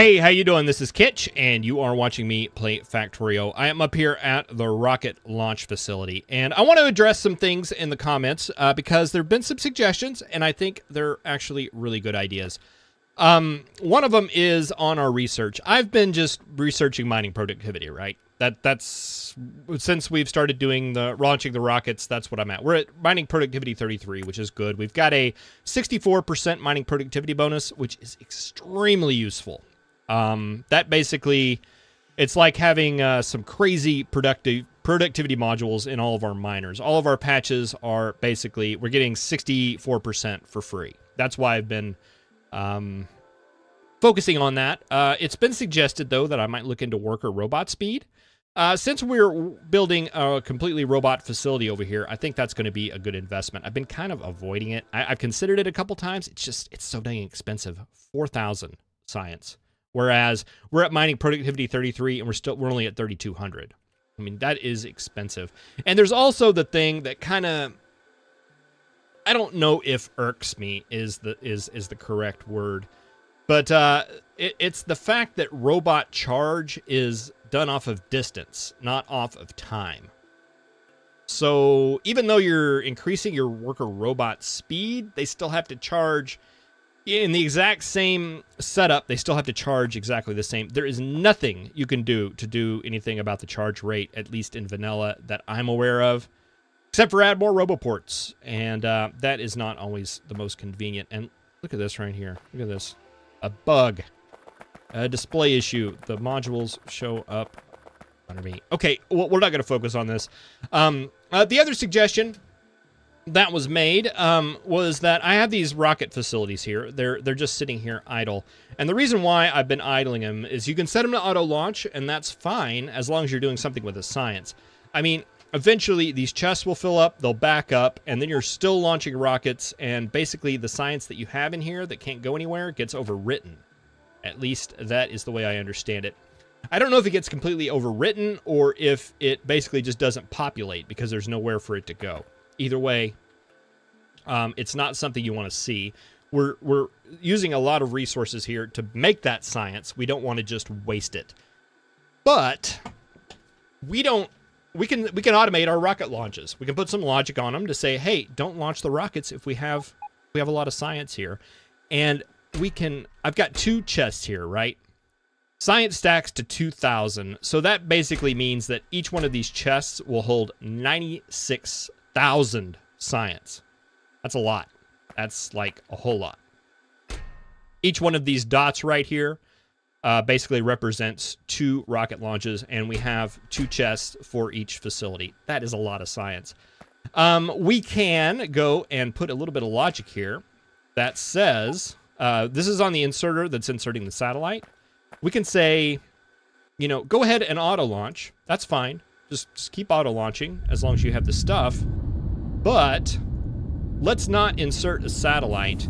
Hey, how you doing? This is Kitch, and you are watching me play Factorio. I am up here at the rocket launch facility, and I want to address some things in the comments because there have been some suggestions, and I think they're actually really good ideas. One of them is on our research. I've been just researching mining productivity, right? That's since we've started doing launching the rockets, that's what I'm at. We're at mining productivity 33, which is good. We've got a 64% mining productivity bonus, which is extremely useful. That basically, it's like having some crazy productivity modules in all of our miners. All of our patches are basically, we're getting 64% for free. That's why I've been focusing on that. It's been suggested, though, that I might look into worker robot speed. Since we're building a completely robot facility over here, I think that's going to be a good investment. I've been kind of avoiding it. I've considered it a couple times. It's so dang expensive. 4,000 science. Whereas we're at mining productivity 33 and we're only at 3,200. I mean, that is expensive. And there's also the thing that kind of, I don't know if irks me is the correct word, but it's the fact that robot charge is done off of distance, not off of time. So even though you're increasing your worker robot speed, they still have to charge in the exact same setup. They still have to charge exactly the same. There is nothing you can do to do anything about the charge rate, at least in vanilla, that I'm aware of, except for add more roboports. And that is not always the most convenient. And look at this right here. Look at this. A bug. A display issue. The modules show up under me. Okay, well, we're not going to focus on this. The other suggestion that was made was that I have these rocket facilities here. They're just sitting here idle. And the reason why I've been idling them is you can set them to auto launch, and that's fine as long as you're doing something with the science. I mean, eventually these chests will fill up, they'll back up, and then you're still launching rockets, and basically the science that you have in here that can't go anywhere gets overwritten. At least that is the way I understand it. I don't know if it gets completely overwritten or if it basically just doesn't populate because there's nowhere for it to go. Either way, it's not something you want to see. We're using a lot of resources here to make that science. We don't want to just waste it. But we can automate our rocket launches. We can put some logic on them to say, hey, don't launch the rockets if we have a lot of science here. And I've got 2 chests here, right? Science stacks to 2,000. So that basically means that each one of these chests will hold 96,000 science. That's a lot. That's like a whole lot. Each one of these dots right here basically represents 2 rocket launches, and we have 2 chests for each facility. That is a lot of science. We can go and put a little bit of logic here that says, this is on the inserter that's inserting the satellite. We can say, you know, go ahead and auto launch. That's fine. Just keep auto launching as long as you have the stuff. But let's not insert a satellite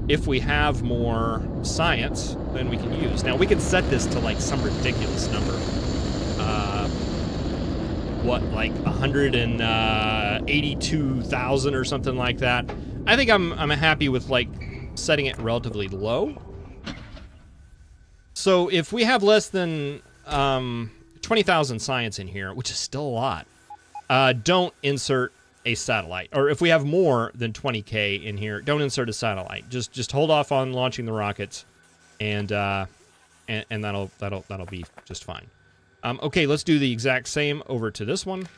if we have more science than we can use. Now, we can set this to, like, some ridiculous number. What, like 182,000 or something like that? I think I'm happy with, like, setting it relatively low. So if we have less than 20,000 science in here, which is still a lot, don't insert a satellite. Or if we have more than 20K in here, don't insert a satellite. Just hold off on launching the rockets, and that'll be just fine. Okay, let's do the exact same over to this one.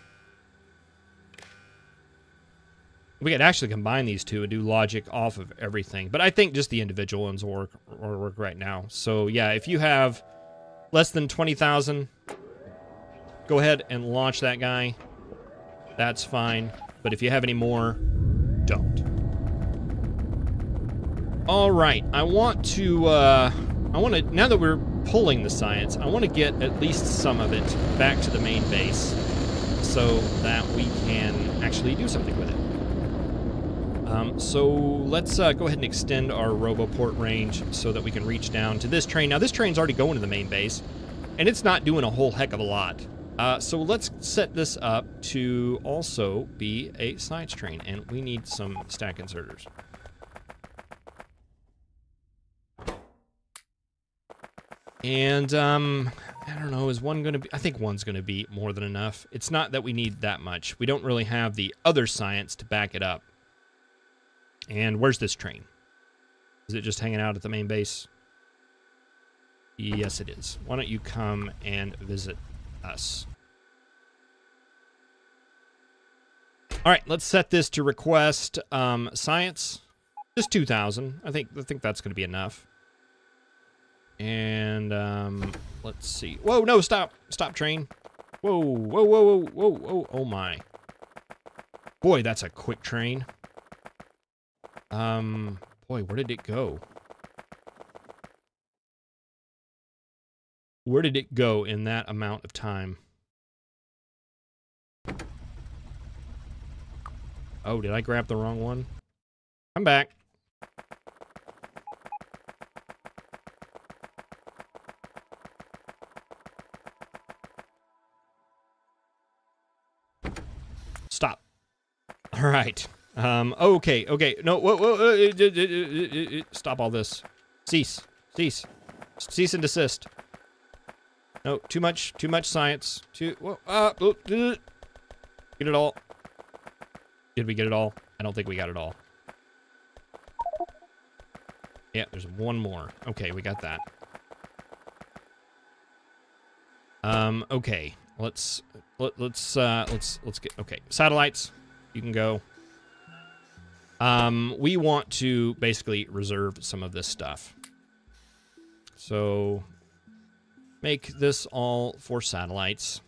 We could actually combine these two and do logic off of everything, but I think just the individual ones will work right now. So yeah, if you have less than 20,000, go ahead and launch that guy. That's fine. But if you have any more, don't. All right, I want to, now that we're pulling the science, I want to get at least some of it back to the main base so that we can actually do something with it. So let's go ahead and extend our roboport range so that we can reach down to this train. Now, this train's already going to the main base, and it's not doing a whole heck of a lot. So let's set this up to also be a science train, and we need some stack inserters. And, I don't know, is one going to be... I think one's going to be more than enough. It's not that we need that much. We don't really have the other science to back it up. And where's this train? Is it just hanging out at the main base? Yes, it is. Why don't you come and visit us? All right, let's set this to request science. Just 2,000. I think that's going to be enough. And let's see. Whoa, no, stop. Stop, train. Whoa, whoa, whoa, whoa, whoa, whoa. Oh, my. Boy, that's a quick train. Boy, where did it go? Where did it go in that amount of time? Oh, did I grab the wrong one? I'm back. Stop. All right. Okay, okay. No, whoa. Stop all this. Cease. Cease. Cease and desist. No, too much science. Get it all. Did we get it all? I don't think we got it all. Yeah, there's one more. Okay, we got that. Okay. Let's get... Okay, satellites. You can go. We want to basically reserve some of this stuff. So... make this all for satellites.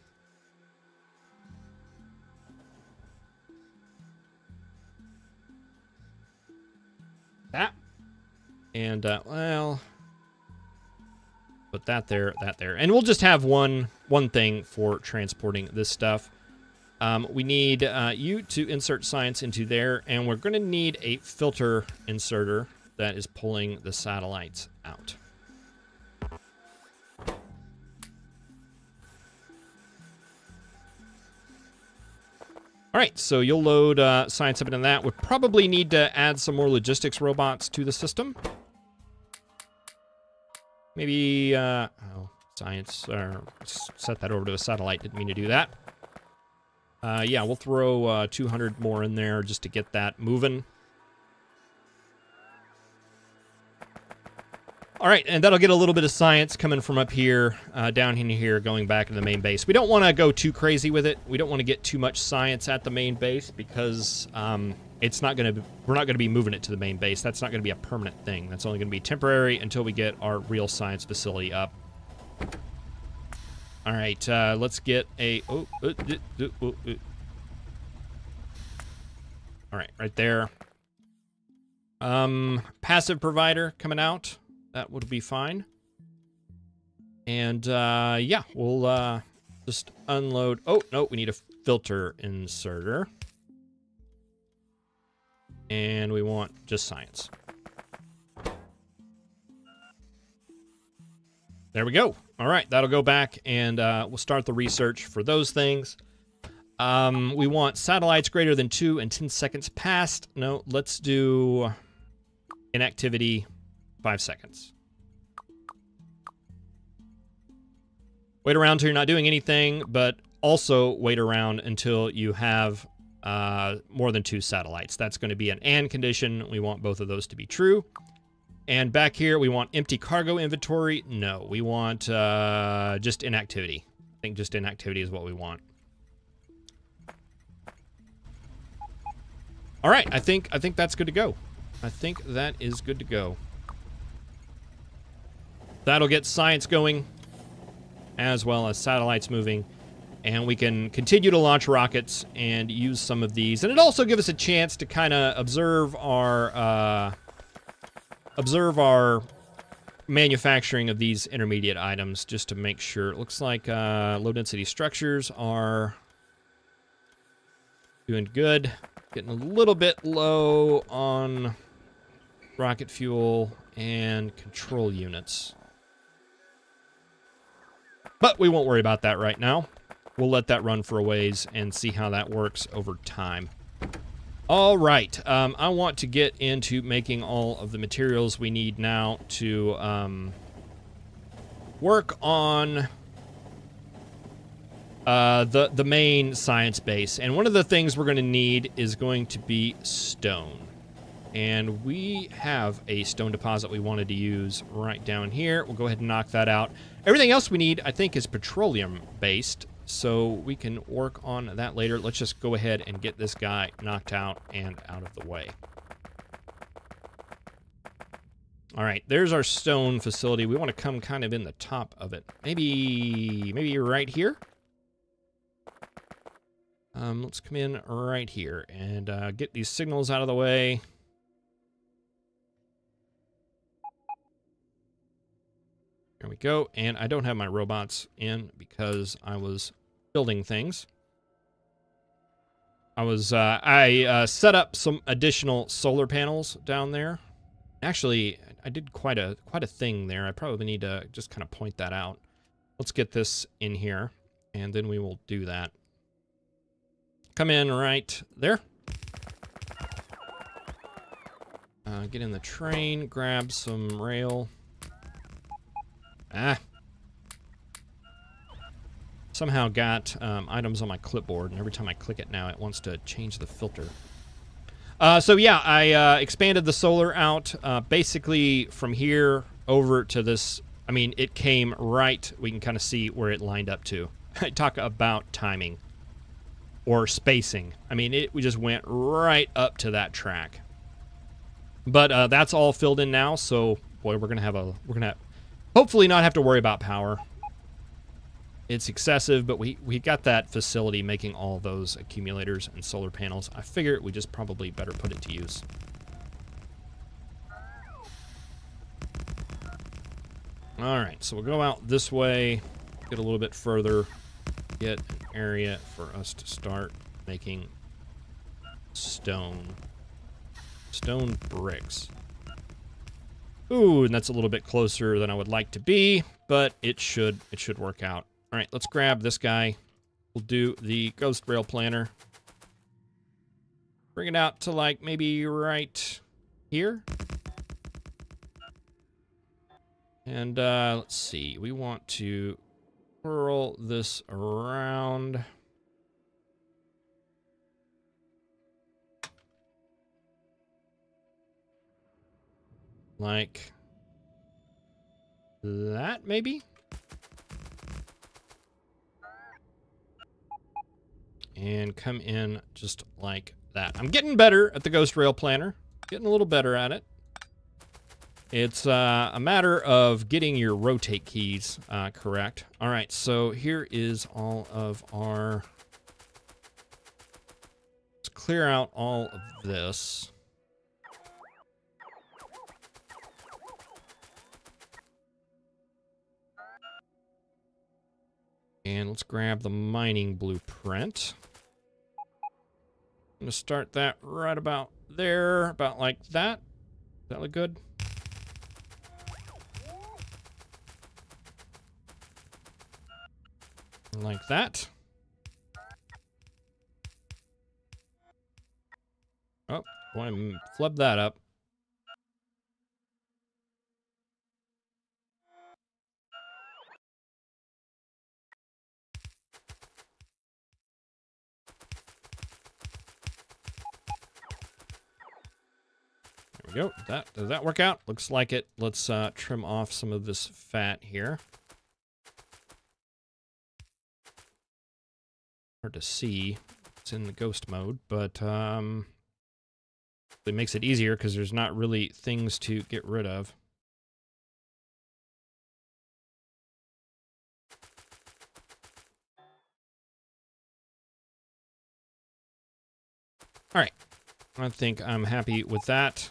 That. And, well... put that there, that there. And we'll just have one thing for transporting this stuff. We need you to insert science into there, and we're going to need a filter inserter that is pulling the satellites out. All right, so you'll load science up into that. We'll probably need to add some more logistics robots to the system. Maybe, oh, science, set that over to a satellite. Didn't mean to do that. Yeah, we'll throw 200 more in there just to get that moving. All right, and that'll get a little bit of science coming from up here, down in here, going back to the main base. We don't want to go too crazy with it. We don't want to get too much science at the main base because it's not going to. We're not going to be moving it to the main base. That's not going to be a permanent thing. That's only going to be temporary until we get our real science facility up. All right, let's get a. All right, right there. Passive provider coming out. That would be fine. And, yeah, we'll, just unload... Oh, no, we need a filter inserter. And we want just science. There we go. All right, that'll go back, and, we'll start the research for those things. We want satellites greater than 2 and 10 seconds past. No, let's do inactivity... 5 seconds. Wait around until you're not doing anything, but also wait around until you have more than 2 satellites. That's going to be an and condition. We want both of those to be true. And back here, we want empty cargo inventory. No, we want just inactivity. I think just inactivity is what we want. All right, I think that's good to go. I think that is good to go. That'll get science going, as well as satellites moving, and we can continue to launch rockets and use some of these. And it also gives us a chance to kind of observe our manufacturing of these intermediate items, just to make sure. It looks like low-density structures are doing good. Getting a little bit low on rocket fuel and control units. But we won't worry about that right now. We'll let that run for a ways and see how that works over time. All right. I want to get into making all of the materials we need now to work on the main science base. And one of the things we're going to need is going to be stone. And we have a stone deposit we wanted to use right down here. We'll go ahead and knock that out. Everything else we need, I think, is petroleum-based, so we can work on that later. Let's just go ahead and get this guy knocked out and out of the way. All right, there's our stone facility. We want to come kind of in the top of it. Maybe right here? Let's come in right here and get these signals out of the way. There we go. And I don't have my robots in because I was building things. I set up some additional solar panels down there. Actually, I did quite a thing there. I probably need to just kind of point that out. Let's get this in here, and then we will do that. Come in right there. Get in the train, grab some rail. Somehow got items on my clipboard, and every time I click it now, it wants to change the filter. So yeah, I expanded the solar out basically from here over to this. I mean, it came right. We can kind of see where it lined up to. I talk about timing or spacing. I mean, we just went right up to that track. But that's all filled in now. So boy, we're gonna hopefully not have to worry about power. It's excessive, but we got that facility making all those accumulators and solar panels. I figure we just probably better put it to use. All right, so we'll go out this way, get a little bit further, get an area for us to start making stone bricks. Ooh, and that's a little bit closer than I would like to be, but it should work out. All right, let's grab this guy. We'll do the ghost rail planner. Bring it out to like maybe right here. And let's see, we want to curl this around. Like that, maybe? And come in just like that. I'm getting better at the ghost rail planner. Getting a little better at it. It's a matter of getting your rotate keys correct. All right, so here is all of our... Let's clear out all of this. And let's grab the mining blueprint. I'm going to start that right about there, about like that. Does that look good? Like that. Oh, want to flub that up. There we go. Does that work out? Looks like it. Let's trim off some of this fat here. Hard to see. It's in the ghost mode, but it makes it easier because there's not really things to get rid of. All right. I think I'm happy with that.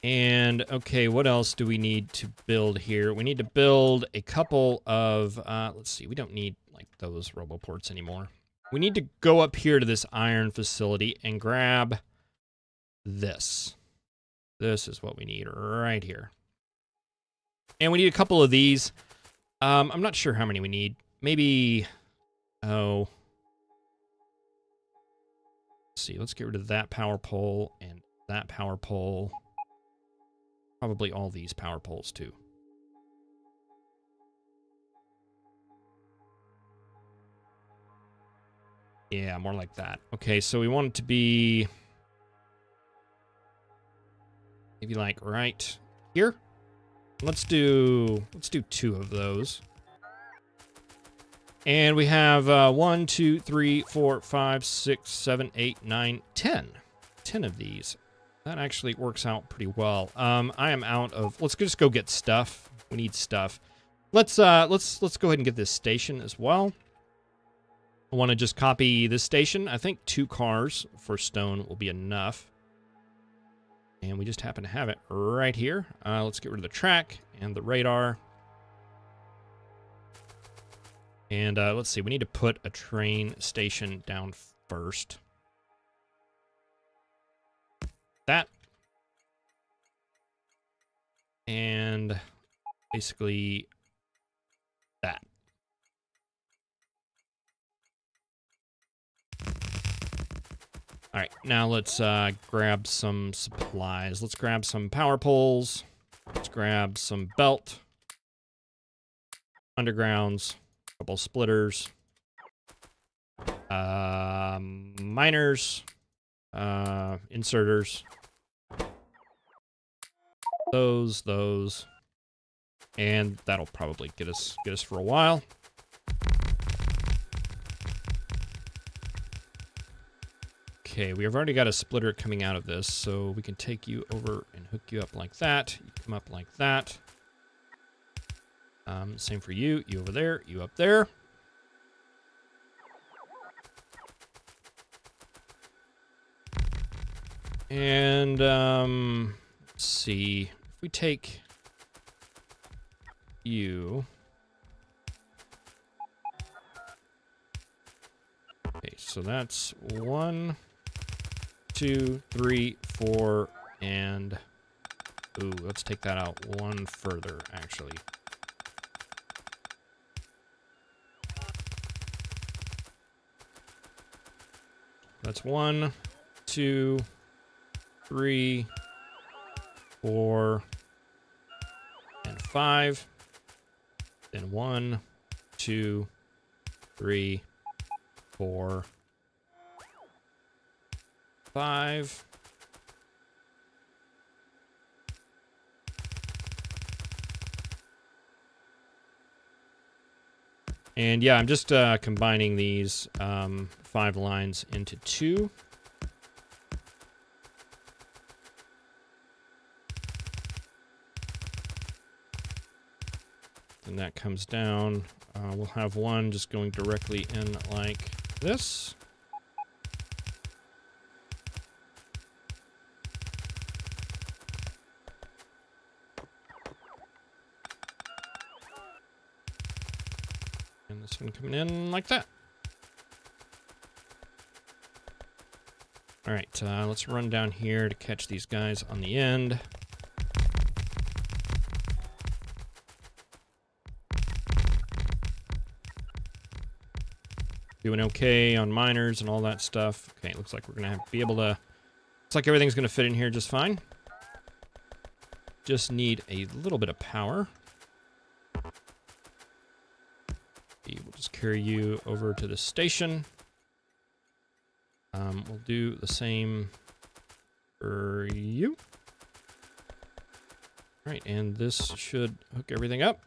And, okay, what else do we need to build here? We need to build a couple of, let's see, we don't need, like, those roboports anymore. We need to go up here to this iron facility and grab this. This is what we need right here. And we need a couple of these. I'm not sure how many we need. Maybe, oh... Let's see, let's get rid of that power pole and that power pole. Probably all these power poles too. Yeah, more like that. Okay, so we want it to be maybe like right here. Let's do 2 of those. And we have 1, 2, 3, 4, 5, 6, 7, 8, 9, 10. 10 of these. That actually works out pretty well. I am out of. Let's just go get stuff. We need stuff. Let's go ahead and get this station as well. I want to just copy this station. I think 2 cars for stone will be enough. And we just happen to have it right here. Let's get rid of the track and the radar. And let's see, we need to put a train station down first. That. And basically that. All right, now let's grab some supplies. Let's grab some power poles. Let's grab some belt, undergrounds, a couple splitters, miners, inserters, those, and that'll probably get us for a while. Okay, we have already got a splitter coming out of this, so we can take you over and hook you up like that. You come up like that. Same for you. You over there. You up there. And let's see. If we take you. Okay, so that's 1, 2, 3, 4, and ooh, let's take that out 1 further, actually. That's 1, 2, 3, 4, and 5. Then 1, 2, 3, 4, 5. And yeah, I'm just combining these 5 lines into 2. And that comes down. We'll have 1 just going directly in like this. And this one coming in like that. All right, let's run down here to catch these guys on the end. Doing okay on miners and all that stuff. Okay, looks like we're gonna be able to. Looks like everything's gonna fit in here just fine. Just need a little bit of power. We'll just carry you over to the station. We'll do the same for you. All right, and this should hook everything up.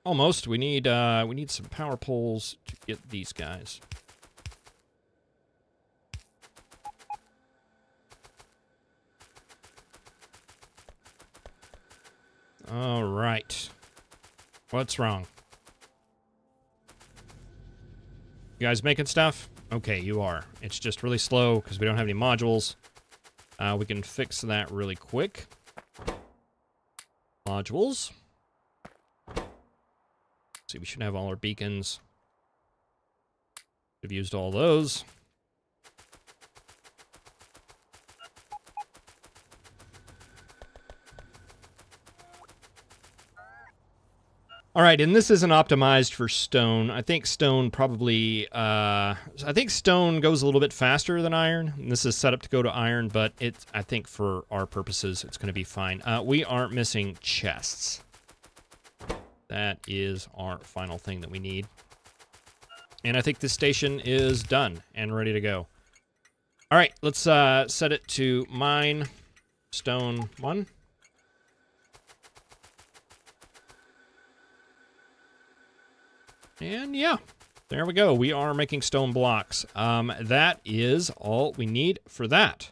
Almost. We need some power poles to get these guys. All right. What's wrong? You guys making stuff? Okay, you are. It's just really slow because we don't have any modules. We can fix that really quick. Modules. See, we should have all our beacons. We've used all those. All right, and this isn't optimized for stone. I think stone probably, I think stone goes a little bit faster than iron. And this is set up to go to iron, but I think for our purposes, it's going to be fine. We aren't missing chests. That is our final thing that we need. And I think this station is done and ready to go. All right, let's set it to mine stone 1. And yeah, there we go. We are making stone blocks. That is all we need for that.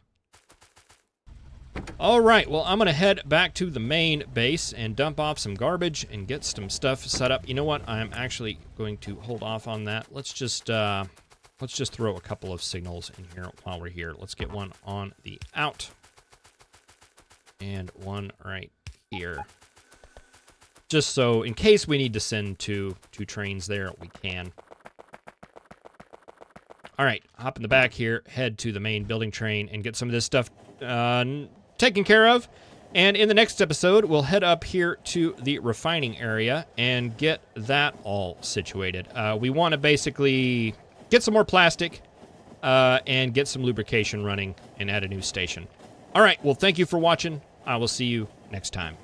All right, well, I'm going to head back to the main base and dump off some garbage and get some stuff set up. You know what? I'm actually going to hold off on that. Let's just throw a couple of signals in here while we're here. Let's get one on the out and one right here. Just so in case we need to send two trains there, we can. All right, hop in the back here, head to the main building train and get some of this stuff taken care of. And in the next episode, we'll head up here to the refining area and get that all situated. We want to basically get some more plastic and get some lubrication running and add a new station. All right, well, thank you for watching. I will see you next time.